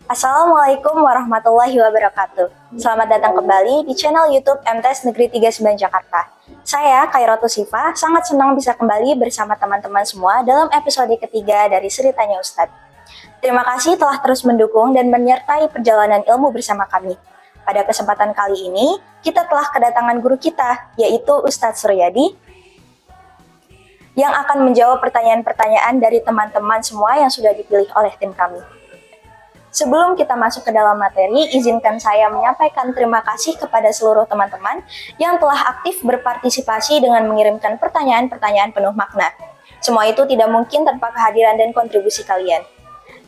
Assalamualaikum warahmatullahi wabarakatuh. Selamat datang kembali di channel YouTube MTs Negeri 39 Jakarta. Saya, Khairatul Sifa, sangat senang bisa kembali bersama teman-teman semua dalam episode ketiga dari Seri Tanya Ustadz. Terima kasih telah terus mendukung dan menyertai perjalanan ilmu bersama kami. Pada kesempatan kali ini, kita telah kedatangan guru kita, yaitu Ustadz Suryadi, yang akan menjawab pertanyaan-pertanyaan dari teman-teman semua yang sudah dipilih oleh tim kami. Sebelum kita masuk ke dalam materi, izinkan saya menyampaikan terima kasih kepada seluruh teman-teman yang telah aktif berpartisipasi dengan mengirimkan pertanyaan-pertanyaan penuh makna. Semua itu tidak mungkin tanpa kehadiran dan kontribusi kalian.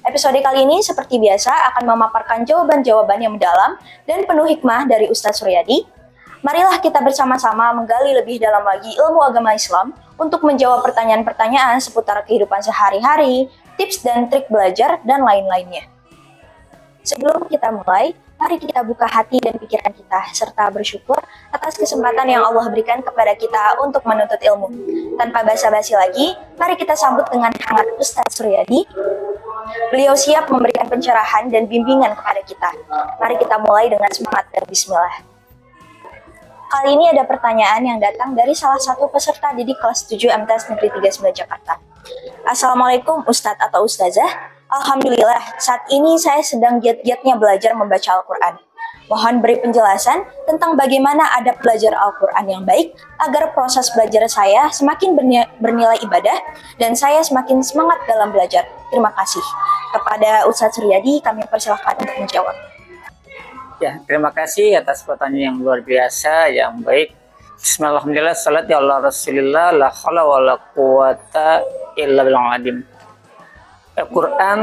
Episode kali ini seperti biasa akan memaparkan jawaban-jawaban yang mendalam dan penuh hikmah dari Ustadz Suryadi. Marilah kita bersama-sama menggali lebih dalam lagi ilmu agama Islam untuk menjawab pertanyaan-pertanyaan seputar kehidupan sehari-hari, tips dan trik belajar, dan lain-lainnya. Sebelum kita mulai, mari kita buka hati dan pikiran kita, serta bersyukur atas kesempatan yang Allah berikan kepada kita untuk menuntut ilmu. Tanpa basa-basi lagi, mari kita sambut dengan hangat Ustadz Suryadi. Beliau siap memberikan pencerahan dan bimbingan kepada kita. Mari kita mulai dengan semangat dan bismillah. Kali ini ada pertanyaan yang datang dari salah satu peserta didik kelas 7 MTs Negeri 39 Jakarta. Assalamualaikum Ustadz atau Ustazah. Alhamdulillah, saat ini saya sedang giat-giatnya belajar membaca Al-Quran. Mohon beri penjelasan tentang bagaimana adab belajar Al-Quran yang baik agar proses belajar saya semakin bernilai ibadah dan saya semakin semangat dalam belajar. Terima kasih. Kepada Ustadz Suryadi, kami persilahkan untuk menjawab. Ya, terima kasih atas pertanyaan yang luar biasa, yang baik. Bismillahirrahmanirrahim. Salatu ala Rasulillah, la haula wala quwata illa billah. Al-Quran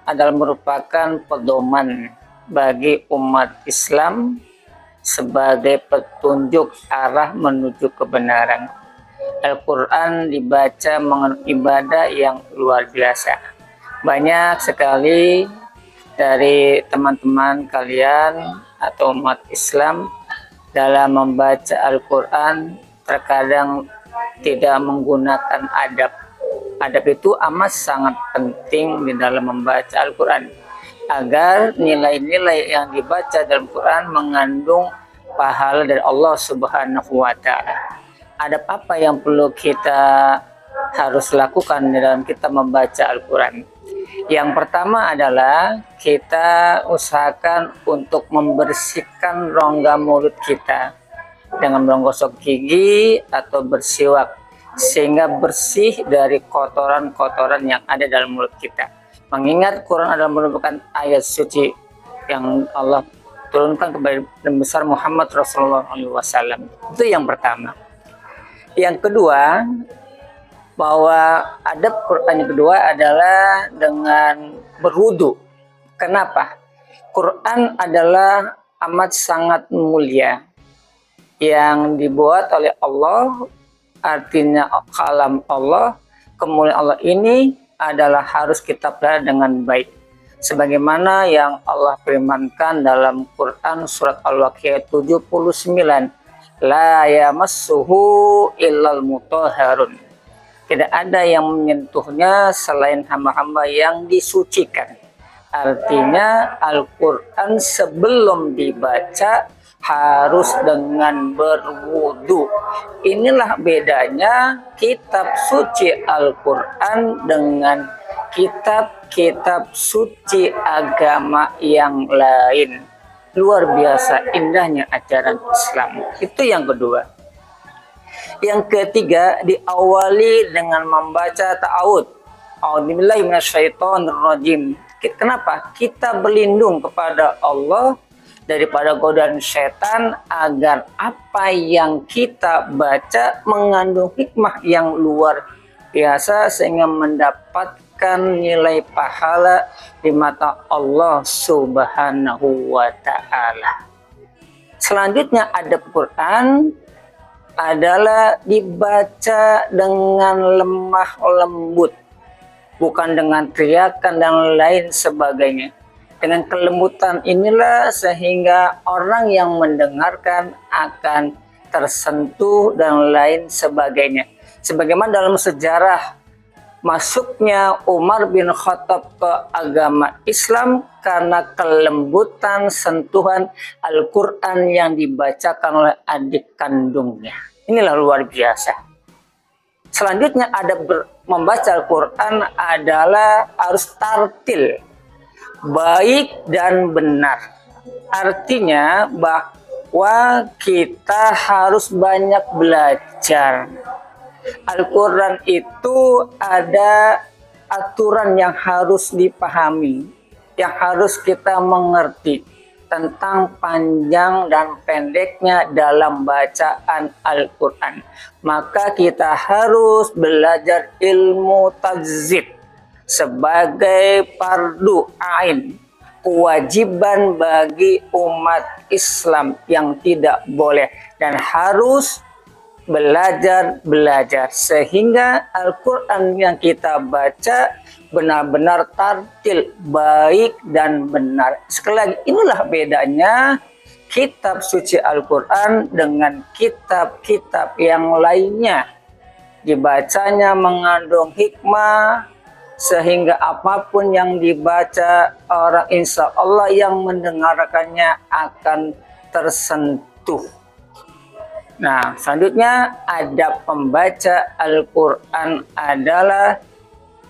adalah merupakan pedoman bagi umat Islam sebagai petunjuk arah menuju kebenaran. Al-Quran dibaca mengandung ibadah yang luar biasa. Banyak sekali dari teman-teman kalian atau umat Islam dalam membaca Al-Quran terkadang tidak menggunakan adab. Adab itu amat sangat penting di dalam membaca Al-Quran agar nilai-nilai yang dibaca dalam Quran mengandung pahala dari Allah Subhanahu wa Ta'ala. Adab apa yang perlu kita harus lakukan di dalam kita membaca Al-Quran? Yang pertama adalah kita usahakan untuk membersihkan rongga mulut kita dengan menggosok gigi atau bersiwak sehingga bersih dari kotoran-kotoran yang ada dalam mulut kita. Mengingat Quran adalah merupakan ayat suci yang Allah turunkan kepada Nabi besar Muhammad Rasulullah SAW. Itu yang pertama. Yang kedua, bahwa adab Quran yang kedua adalah dengan berwudu. Kenapa? Quran adalah amat sangat mulia yang dibuat oleh Allah, artinya kalam Allah. Kemuliaan Allah ini adalah harus kita pelajari dengan baik. Sebagaimana yang Allah firmankan dalam Quran surat Al-Waqiah 79, la yamassuhu illal mutahharun. Tidak ada yang menyentuhnya selain hamba-hamba yang disucikan. Artinya Al-Quran sebelum dibaca harus dengan berwudu. Inilah bedanya kitab suci Al-Quran dengan kitab-kitab suci agama yang lain. Luar biasa indahnya ajaran Islam. Itu yang kedua. Yang ketiga, diawali dengan membaca ta'awud. A'udzubillahi minasyaitonirrajim. Kenapa? Kita berlindung kepada Allah daripada godaan setan agar apa yang kita baca mengandung hikmah yang luar biasa sehingga mendapatkan nilai pahala di mata Allah Subhanahu wa Ta'ala. Selanjutnya adab Quran adalah dibaca dengan lemah lembut, bukan dengan teriakan dan lain sebagainya. Dengan kelembutan inilah sehingga orang yang mendengarkan akan tersentuh dan lain sebagainya. Sebagaimana dalam sejarah masuknya Umar bin Khattab ke agama Islam karena kelembutan sentuhan Al-Quran yang dibacakan oleh adik kandungnya. Inilah luar biasa. Selanjutnya membaca Al-Quran adalah harus tartil, baik dan benar. Artinya bahwa kita harus banyak belajar. Al-Quran itu ada aturan yang harus dipahami, yang harus kita mengerti tentang panjang dan pendeknya dalam bacaan Al-Quran. Maka kita harus belajar ilmu tajwid sebagai fardu ain, kewajiban bagi umat Islam yang tidak boleh dan harus belajar sehingga Al-Quran yang kita baca benar-benar tartil, baik dan benar. Sekali lagi, inilah bedanya kitab suci Al-Quran dengan kitab-kitab yang lainnya. Dibacanya mengandung hikmah sehingga apapun yang dibaca orang insya Allah yang mendengarkannya akan tersentuh. Nah, selanjutnya adab pembaca Al-Quran adalah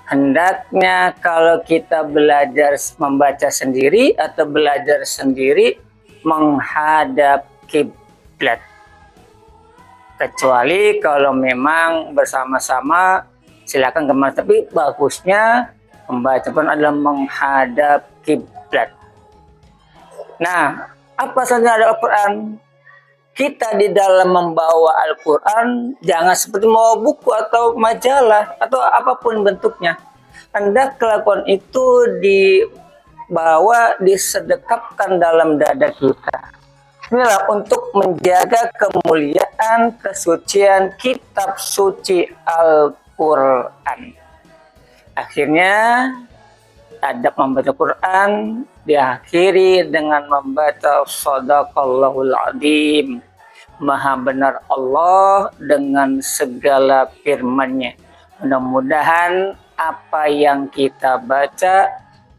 hendaknya kalau kita belajar membaca sendiri atau belajar sendiri menghadap kiblat. Kecuali kalau memang bersama-sama silakan kemana, tapi bagusnya membaca pun adalah menghadap kiblat. Nah, apa saja ada Al-Quran? Kita di dalam membawa Al-Quran jangan seperti membawa buku atau majalah atau apapun bentuknya. Hendak kelakuan itu dibawa, disedekapkan dalam dada kita. Inilah untuk menjaga kemuliaan, kesucian kitab suci Al-Quran. Akhirnya adab membaca Quran diakhiri dengan membaca Shadaqallahul Adzim. Maha benar Allah dengan segala firman-Nya. Mudah-mudahan apa yang kita baca,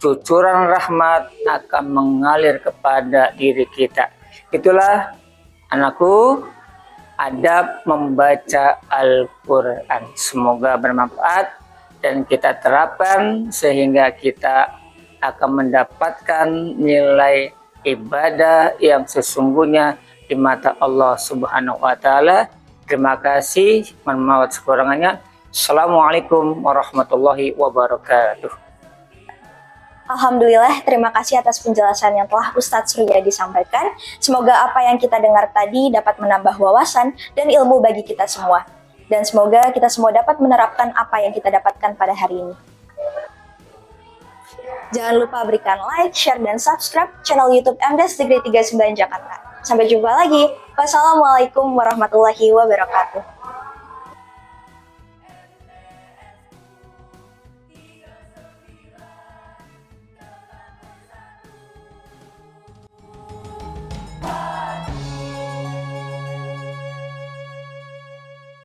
cucuran rahmat akan mengalir kepada diri kita. Itulah anakku, adab membaca Al-Quran. Semoga bermanfaat dan kita terapkan sehingga kita akan mendapatkan nilai ibadah yang sesungguhnya di mata Allah Subhanahu wa taala. Terima kasih, mohon maaf sekurangannya. Assalamualaikum warahmatullahi wabarakatuh. Alhamdulillah, terima kasih atas penjelasan yang telah Ustadz Suryadi sampaikan. Semoga apa yang kita dengar tadi dapat menambah wawasan dan ilmu bagi kita semua. Dan semoga kita semua dapat menerapkan apa yang kita dapatkan pada hari ini. Jangan lupa berikan like, share, dan subscribe channel YouTube MDes Negeri 39 Jakarta. Sampai jumpa lagi. Wassalamualaikum warahmatullahi wabarakatuh.